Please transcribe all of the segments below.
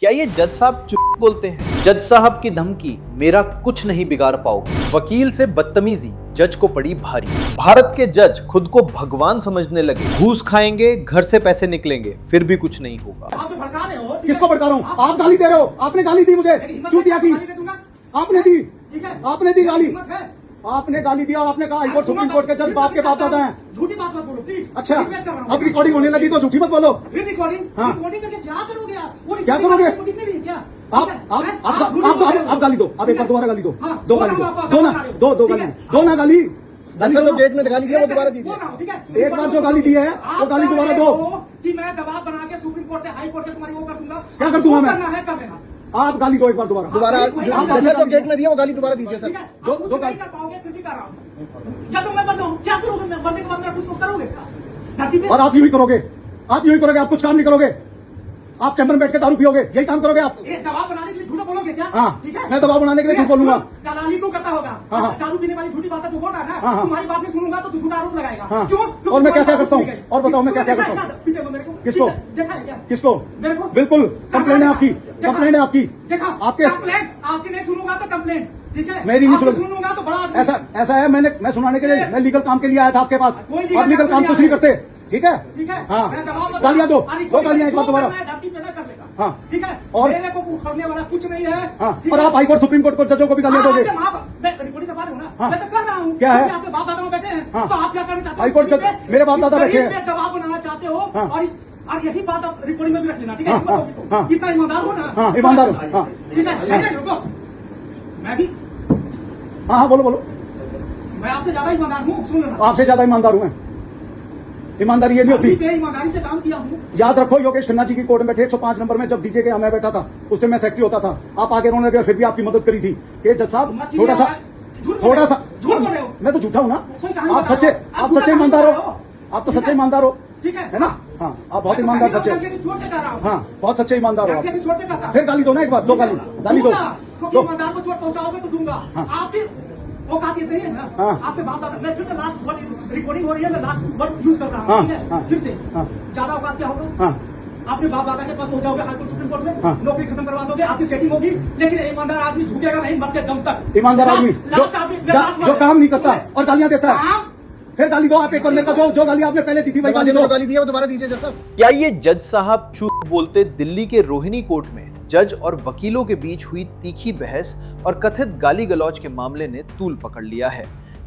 क्या ये जज साहब चुप बोलते हैं? जज साहब की धमकी, मेरा कुछ नहीं बिगाड़ पाओगे। वकील से बदतमीजी, जज को पड़ी भारी। भारत के जज खुद को भगवान समझने लगे। घूस खाएंगे, घर से पैसे निकलेंगे, फिर भी कुछ नहीं होगा। आप तो भड़का रहे हो। किसको भड़का रहा हूँ? आप गाली दे रहे हो। आपने गाली दी मुझे, चूतिया की आपने दी। ठीक है, आपने दी गाली, हिम्मत है। आपने गाली दिया और आपने कहा हाईकोर्ट सुप्रीम कोर्ट के जज बाप के बाप दादा हैं। झूठी बात मत बोलो प्लीज। अच्छा, रिक्वेस्ट कर रहा हूं। अब रिकॉर्डिंग होने लगी तो झूठी मत बोलो। फिर रिकॉर्डिंग हाँ। रिकॉर्डिंग करके क्या करोगे आप? वो क्या करोगे? रिकॉर्डिंग नहीं है क्या? आप गाली दो। आप एक बार दोबारा गाली दो। हाँ, दो गाली दो। दो ना गाली। दरअसल वो डेट में गाली दिया वो दोबारा दीजिए। ठीक है, एक बार जो गाली दी है वो गाली दोबारा दो। कि मैं दबाव बना के सुप्रीम कोर्ट से हाई कोर्ट से तुम्हारी वो कर दूंगा। क्या कर दूंगा मैं? करना है कर देना। आप गाली दो एक बार दोबारा। जैसे तो डेट में दिया वो गाली दोबारा दीजिए ठीक सर। है, आप कुछ नहीं कर पाओगे फिर भी कर रहा हूँ। जब तक मैं बन जाऊँ क्या करोगे? मैं बनने के बाद मेरा कुछ करोगे क्या? धरती पे और आप यूं ही करोगे, आप कुछ काम नहीं करोगे। आप चैम्बर में बैठ के दारू पियोगे, यही काम करोगे आप। ये दबाव बनाने के लिए झूठ बोलोगे क्या? हाँ, ठीक है, मैं दबाव बनाने के लिए झूठ बोलूंगा। दलाली तू करता होगा। हाँ, हाँ। दारू पीने वाली झूठी बातें जो बोल रहा है हाँ, ना, हाँ। तुम्हारी बात नहीं सुनूंगा तो तू झूठा आरोप लगाएगा। हाँ। क्यों? और मैं क्या क्या तुम्हारी करता हूँ? बात सुनी गई। और बताओ मैं क्या क्या तुमने करता हूँ? पीते हो मेरे को? किसको? देखा है क्या? किसको? मेरे को? बिल्कुल कंप्लेंट है आपकी, कंप्लेंट है आपकी। देखा? आपके कंप्लेंट आपकी नहीं सुनूंगा तो कंप्लेंट। ठीक है, मेरी नहीं आपकी सुनो। सुनूंगा तो बड़ा आदमी। ऐसा है, मैं सुनाने के लिए, मैं लीगल काम के लिए आया था आपके पास। कोई लीगल आप लीगल काम काम के कुछ लिए नहीं करते। ठीक है, ठीक है, हाँ। मैं दबाव बता- गालियां दो अरे गालियां एक बार दोबारा। मैं धरती पे न कर लेगा। हाँ। ठीक है, और- मेरे को उखड़ने वाला कुछ नहीं है। हाँ, ठीक और है? आप हाईकोर्ट सुप्रीम कोर्ट को जजों को भी गालियां दोगे। आपके माँ बाप- मैं रिकॉर्डिंग करवा रहा हूँ ना। हाँ। मैं तो कर रहा हूँ। क्या है? क्योंकि आपके बाप दादा बैठे हैं। हाँ। तो आप क्या करना चाहते हो? हाईकोर्ट इस जज- मेरे बाप दादा इस बैठे हैं। गरीब पे दबाव बनाना चाहते हो। हाँ। और यही बात आप रिकॉर्डिंग में भी रख लेना। ठीक है, हाँ, हिम्मत होगी तो। हाँ। इतना ईमानदार हो ना। हाँ, ईमानदार हूँ, हाँ। ठीक है, नहीं, रुको। मैं भी हाँ, बोलो। मैं आपसे ज्यादा ईमानदार हूँ। सुन लेना। आपसे ज्यादा ईमानदार हूँ मैं। ईमानदारी ये नहीं अभी होती। पे ईमानदारी से काम किया हूँ। याद रखो, योगेश खन्ना जी की कोर्ट में थे 105 नंबर में, जब डीजे के यहाँ मैं बैठा था, उससे मैं सेक्रेटरी होता था। आप आगे रोने लगे, फिर भी आपकी मदद करी थी। ये जज साहब थोड़ा सा झूठ बोल रहे हो। मैं तो झूठा हूँ ना। कोई कहानी आप बता सच्चे, रहे हो। आप झूठा सच्चे कहानी ईमानदार बता रहे हो। हो। आप तो ठीक सच्चे है? ईमानदार हो। ठीक है ना? हाँ, आप बहुत ईमानदार सच्चे। छोड़ के कर रहा हूँ। हाँ, बहुत सच्चे ईमानदार हो आप। छोड़ के करता हूँ। फिर गाली दो ना एक बार, दो गाली दो। क्योंकि ईमानदार को चोट पहुंचाओगे तो दूंगा। हाँ। आप भी वो कहा कहते हैं ना। हाँ। आपके बात दादा, मैं फिर से लास्ट वर्ड रिकॉर्डिंग हो रही है, मैं लास्ट वर्ड यूज कर रहा हूँ। हाँ, ठीक है, हाँ। फिर से हाँ। ज्यादा औकात क्या होगा? हाँ, आपने बाप दादा के पास पहुंचाओगे हाईकोर्ट सुप्रीम कोर्ट में। हाँ। नौकरी खत्म करवा दोगे, आपकी सेटिंग होगी। लेकिन ईमानदार आदमी झुकेगा नहीं मरते दम तक। ईमानदार आदमी लास्ट आदमी जो काम नहीं करता और गालियां देता है। फिर गाली दो आप एक करने का, जो गाली आपने पहले दी थी वही गाली दो। गाली दिया वो दोबारा दीजिए जज साहब। क्या ये जज साहब चुप बोलते? दिल्ली के रोहिणी कोर्ट में जज और वकीलों के बीच हुई तीखी बहस और कथित गाली गलौज के मामले ने तूल पकड़ लिया है।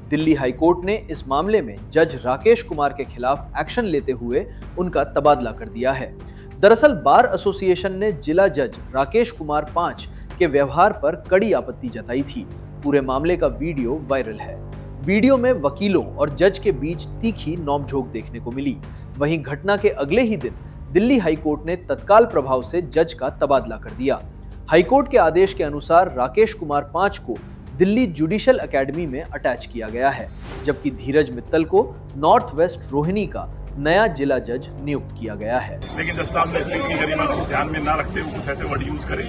दिल्ली हाई कोर्ट ने इस मामले में जज राकेश कुमार के खिलाफ एक्शन लेते हुए उनका तबादला कर दिया है। दरअसल बार एसोसिएशन ने जिला जज राकेश कुमार 5 के व्यवहार पर कड़ी आपत्ति जताई थी। पूरे मामले का वीडियो वायरल है। वीडियो में वकीलों और जज के बीच तीखी नोकझोंक देखने को मिली। वहीं घटना के अगले ही दिन दिल्ली हाईकोर्ट ने तत्काल प्रभाव से जज का तबादला कर दिया। हाईकोर्ट के आदेश के अनुसार राकेश कुमार 5 को दिल्ली जुडिशियल एकेडमी में अटैच किया गया है, जबकि धीरज मित्तल को नॉर्थ वेस्ट रोहिणी का नया जिला जज नियुक्त किया गया है। लेकिन जज साहब ने सिंह की गरिमा को ध्यान में न रखते हुए कुछ ऐसे वर्ड यूज करे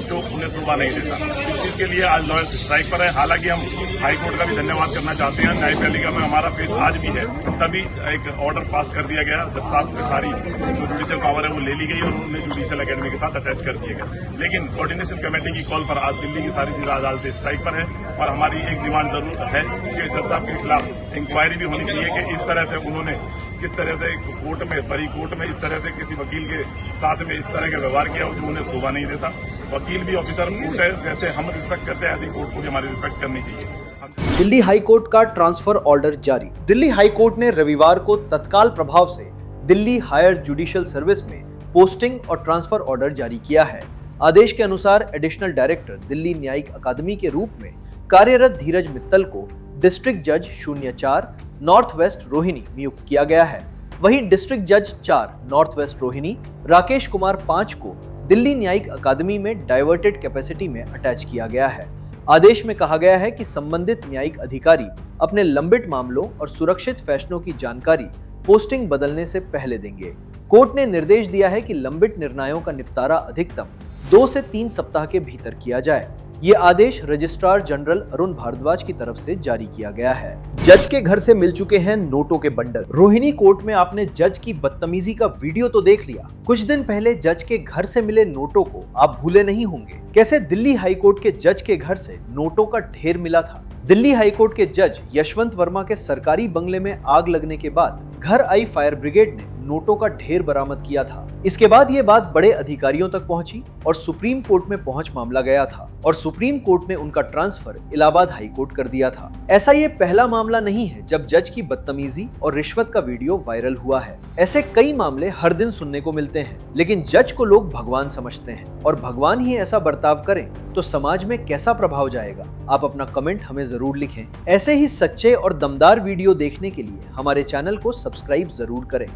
जो उन्हें शोभा नहीं देता। इस चीज के लिए आज लॉयर स्ट्राइक पर है। हालांकि हम हाईकोर्ट का भी धन्यवाद करना चाहते हैं। न्यायपालिका में हमारा फेथ आज भी है। तभी एक ऑर्डर पास कर दिया गया, जज साहब से सारी जो जुडिशियल पावर है वो ले ली गई और उन्हें जुडिशियल एकेडमी के साथ अटैच कर दिया गया। लेकिन कोऑर्डिनेशन कमेटी की कॉल पर आज दिल्ली की सारी जिला अदालतें स्ट्राइक पर है और हमारी एक डिमांड जरूर है कि जज साहब के खिलाफ इंक्वायरी भी होनी चाहिए कि इस तरह से उन्होंने किस तरह से कोर्ट में, बड़ी कोर्ट में इस तरह से किसी वकील के साथ में इस तरह का व्यवहार किया, उसे उन्हें शोभा नहीं देता। वकील भी ऑफिसर कोर्ट है, जैसे हम रिस्पेक्ट करते हैं ऐसी कोर्ट को भी हमारी रिस्पेक्ट करनी चाहिए। दिल्ली हाई कोर्ट का ट्रांसफर ऑर्डर जारी। दिल्ली हाई कोर्ट ने रविवार को तत्काल प्रभाव से दिल्ली हायर जुडिशियल सर्विस में पोस्टिंग और ट्रांसफर ऑर्डर जारी किया है। आदेश के अनुसार एडिशनल डायरेक्टर दिल्ली न्यायिक अकादमी के रूप में कार्यरत धीरज मित्तल को डिस्ट्रिक्ट जज 04 नॉर्थ वेस्ट रोहिणी नियुक्त किया गया है। वहीं डिस्ट्रिक्ट जज 4 नॉर्थ वेस्ट रोहिणी राकेश कुमार 5 को दिल्ली न्यायिक अकादमी में डाइवर्टेड कैपेसिटी में अटैच किया गया है। आदेश में कहा गया है कि संबंधित न्यायिक अधिकारी अपने लंबित मामलों और सुरक्षित फैसलों की जानकारी पोस्टिंग बदलने से पहले देंगे। कोर्ट ने निर्देश दिया है कि लंबित निर्णयों का निपटारा अधिकतम 2 से 3 सप्ताह के भीतर किया जाए। ये आदेश रजिस्ट्रार जनरल अरुण भारद्वाज की तरफ से जारी किया गया है। जज के घर से मिल चुके हैं नोटों के बंडल। रोहिणी कोर्ट में आपने जज की बदतमीजी का वीडियो तो देख लिया। कुछ दिन पहले जज के घर से मिले नोटों को आप भूले नहीं होंगे। कैसे दिल्ली हाईकोर्ट के जज के घर से नोटों का ढेर मिला था। दिल्ली हाईकोर्ट के जज यशवंत वर्मा के सरकारी बंगले में आग लगने के बाद घर आई फायर ब्रिगेड ने नोटों का ढेर बरामद किया था। इसके बाद ये बात बड़े अधिकारियों तक पहुंची और सुप्रीम कोर्ट में पहुंच मामला गया था और सुप्रीम कोर्ट ने उनका ट्रांसफर इलाहाबाद हाई कोर्ट कर दिया था। ऐसा ये पहला मामला नहीं है जब जज की बदतमीजी और रिश्वत का वीडियो वायरल हुआ है। ऐसे कई मामले हर दिन सुनने को मिलते हैं, लेकिन जज को लोग भगवान समझते हैं और भगवान ही ऐसा बर्ताव करें तो समाज में कैसा प्रभाव जाएगा। आप अपना कमेंट हमें जरूर लिखें। ऐसे ही सच्चे और दमदार वीडियो देखने के लिए हमारे चैनल को सब्सक्राइब जरूर करें।